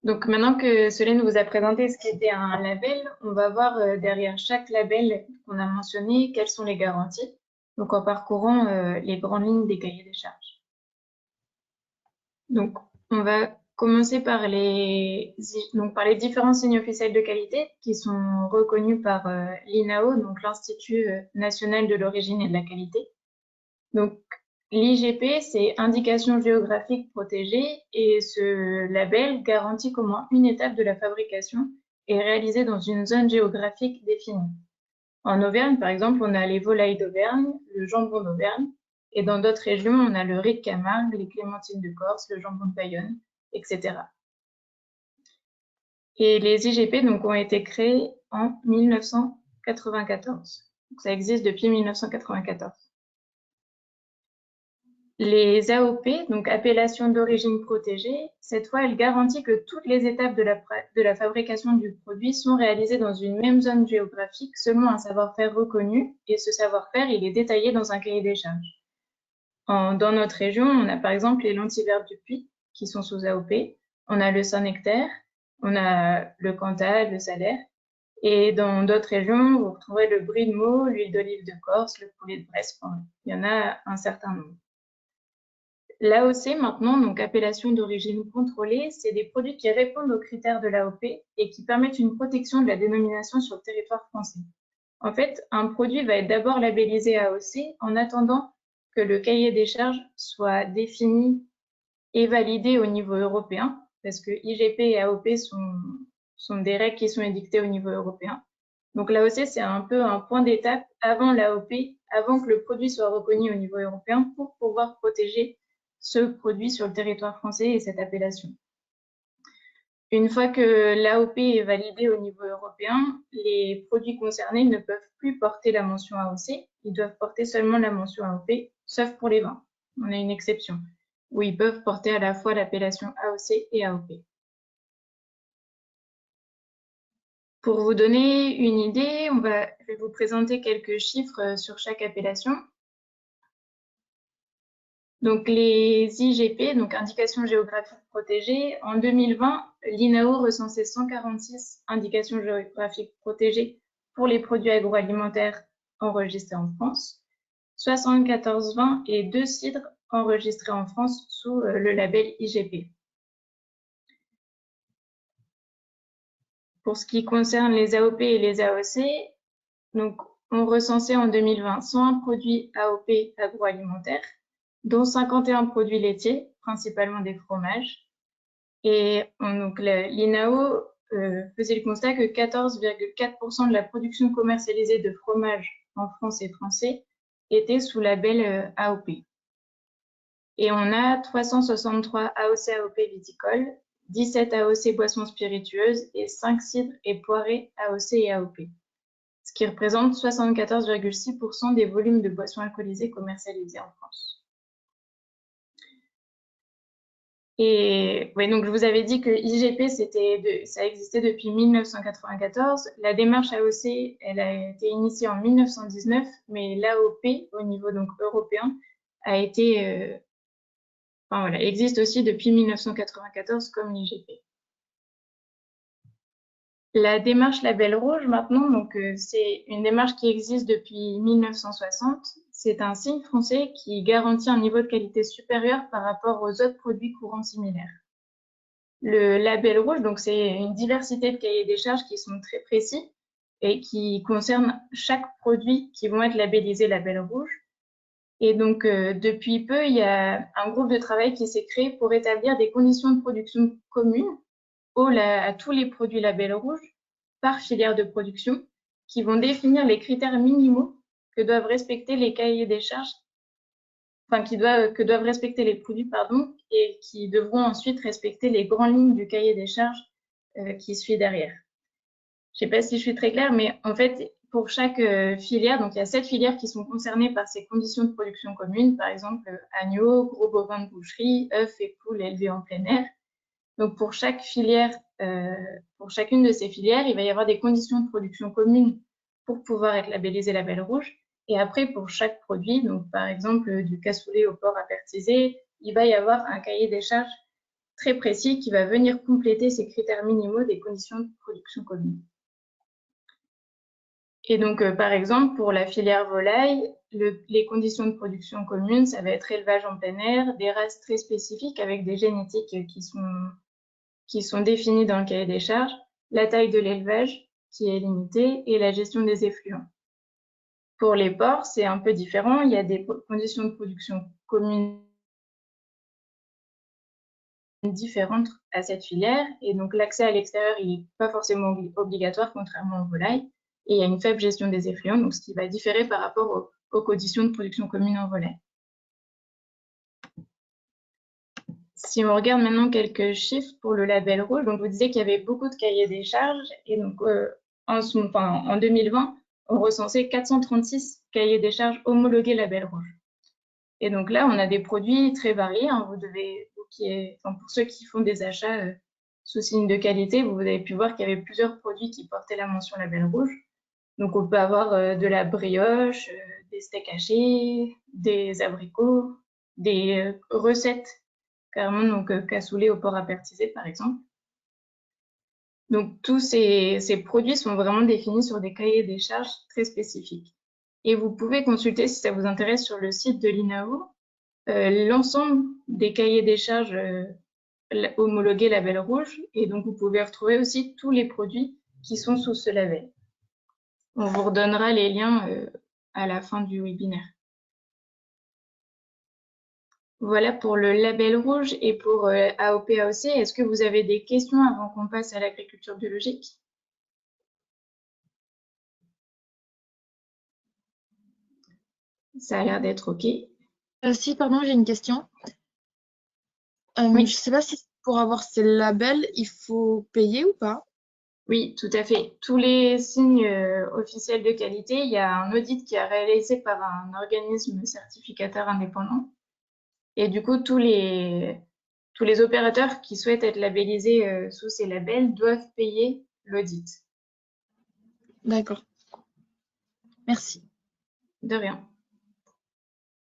Donc maintenant que Solène vous a présenté ce qu'était un label, on va voir derrière chaque label qu'on a mentionné quelles sont les garanties, donc en parcourant les grandes lignes des cahiers des charges. Donc on va commencer par par les différents signes officiels de qualité qui sont reconnus par l'INAO, donc l'Institut national de l'origine et de la qualité. Donc l'IGP, c'est indication géographique protégée et ce label garantit qu'au moins une étape de la fabrication est réalisée dans une zone géographique définie. En Auvergne, par exemple, on a les volailles d'Auvergne, le jambon d'Auvergne, et dans d'autres régions, on a le riz de Camargue, les clémentines de Corse, le jambon de Bayonne, etc. Et les IGP donc, ont été créés en 1994. Donc, ça existe depuis 1994. Les AOP, donc appellations d'origine protégée, cette fois, elle garantit que toutes les étapes de la fabrication du produit sont réalisées dans une même zone géographique selon un savoir-faire reconnu, et ce savoir-faire, il est détaillé dans un cahier des charges. Dans notre région, on a par exemple les lentilles vertes du Puy, qui sont sous AOP, on a le Saint-Nectaire, on a le Cantal, le Salaire, et dans d'autres régions, vous retrouverez le brie de Meaux, l'huile d'olive de Corse, le poulet de Bresse, il y en a un certain nombre. L'AOC maintenant, donc appellation d'origine contrôlée, c'est des produits qui répondent aux critères de l'AOP et qui permettent une protection de la dénomination sur le territoire français. En fait, un produit va être d'abord labellisé AOC en attendant que le cahier des charges soit défini et validé au niveau européen, parce que IGP et AOP sont des règles qui sont édictées au niveau européen. Donc l'AOC, c'est un peu un point d'étape avant l'AOP, avant que le produit soit reconnu au niveau européen pour pouvoir protéger ce produit sur le territoire français et cette appellation. Une fois que l'AOP est validée au niveau européen, les produits concernés ne peuvent plus porter la mention AOC, ils doivent porter seulement la mention AOP, sauf pour les vins. On a une exception, où ils peuvent porter à la fois l'appellation AOC et AOP. Pour vous donner une idée, je vais vous présenter quelques chiffres sur chaque appellation. Donc les IGP, donc indications géographiques protégées, en 2020, l'INAO recensait 146 indications géographiques protégées pour les produits agroalimentaires enregistrés en France, 74 vins et 2 cidres enregistrés en France sous le label IGP. Pour ce qui concerne les AOP et les AOC, donc on recensait en 2020 101 produits AOP agroalimentaires, dont 51 produits laitiers, principalement des fromages. Et donc l'INAO faisait le constat que 14,4% de la production commercialisée de fromage en France et français était sous label AOP. Et on a 363 AOC AOP viticoles, 17 AOC boissons spiritueuses et 5 cidres et poirées AOC et AOP, ce qui représente 74,6% des volumes de boissons alcoolisées commercialisées en France. Et ouais, donc je vous avais dit que IGP, ça existait depuis 1994. La démarche AOC, elle a été initiée en 1919, mais l'AOP, au niveau donc européen, a été, existe aussi depuis 1994 comme l'IGP. La démarche Label Rouge, maintenant, donc c'est une démarche qui existe depuis 1960. C'est un signe français qui garantit un niveau de qualité supérieur par rapport aux autres produits courants similaires. Le label rouge, donc c'est une diversité de cahiers des charges qui sont très précis et qui concernent chaque produit qui vont être labellisés label rouge. Et donc, depuis peu, il y a un groupe de travail qui s'est créé pour établir des conditions de production communes à tous les produits label rouge par filière de production qui vont définir les critères minimaux que doivent respecter les cahiers des charges, que doivent respecter les produits, et qui devront ensuite respecter les grandes lignes du cahier des charges qui suit derrière. Je ne sais pas si je suis très claire, mais en fait, pour chaque filière, donc il y a 7 filières qui sont concernées par ces conditions de production communes, par exemple agneau, gros bovins de boucherie, œufs et poules élevés en plein air. Donc pour chaque filière, pour chacune de ces filières, il va y avoir des conditions de production communes pour pouvoir être labellisé label rouge. Et après, pour chaque produit, donc par exemple du cassoulet au porc à pertiser, il va y avoir un cahier des charges très précis qui va venir compléter ces critères minimaux des conditions de production communes. Et donc, par exemple, pour la filière volaille, les conditions de production communes, ça va être élevage en plein air, des races très spécifiques avec des génétiques qui sont définies dans le cahier des charges, la taille de l'élevage qui est limitée et la gestion des effluents. Pour les porcs, c'est un peu différent. Il y a des conditions de production communes différentes à cette filière. Et donc, l'accès à l'extérieur, il n'est pas forcément obligatoire, contrairement aux volailles. Et il y a une faible gestion des effluents, donc ce qui va différer par rapport aux conditions de production commune en volaille. Si on regarde maintenant quelques chiffres pour le label rouge, donc vous disiez qu'il y avait beaucoup de cahiers des charges. Et donc, en 2020, on recensait 436 cahiers des charges homologués label rouge. Et donc là, on a des produits très variés. Hein. Pour ceux qui font des achats sous signe de qualité, vous avez pu voir qu'il y avait plusieurs produits qui portaient la mention label rouge. Donc on peut avoir de la brioche, des steaks hachés, des abricots, des recettes, carrément, donc cassoulet au porc apertisé par exemple. Donc tous ces produits sont vraiment définis sur des cahiers des charges très spécifiques. Et vous pouvez consulter, si ça vous intéresse, sur le site de l'INAO, l'ensemble des cahiers des charges homologués label rouge. Et donc, vous pouvez retrouver aussi tous les produits qui sont sous ce label. On vous redonnera les liens à la fin du webinaire. Voilà pour le label rouge et pour AOP-AOC. Est-ce que vous avez des questions avant qu'on passe à l'agriculture biologique? Ça a l'air d'être OK. Si, pardon, j'ai une question. Oui. Je ne sais pas si pour avoir ces labels, il faut payer ou pas? Oui, tout à fait. Tous les signes officiels de qualité, il y a un audit qui est réalisé par un organisme certificateur indépendant. Et du coup, tous les opérateurs qui souhaitent être labellisés sous ces labels doivent payer l'audit. D'accord. Merci. De rien.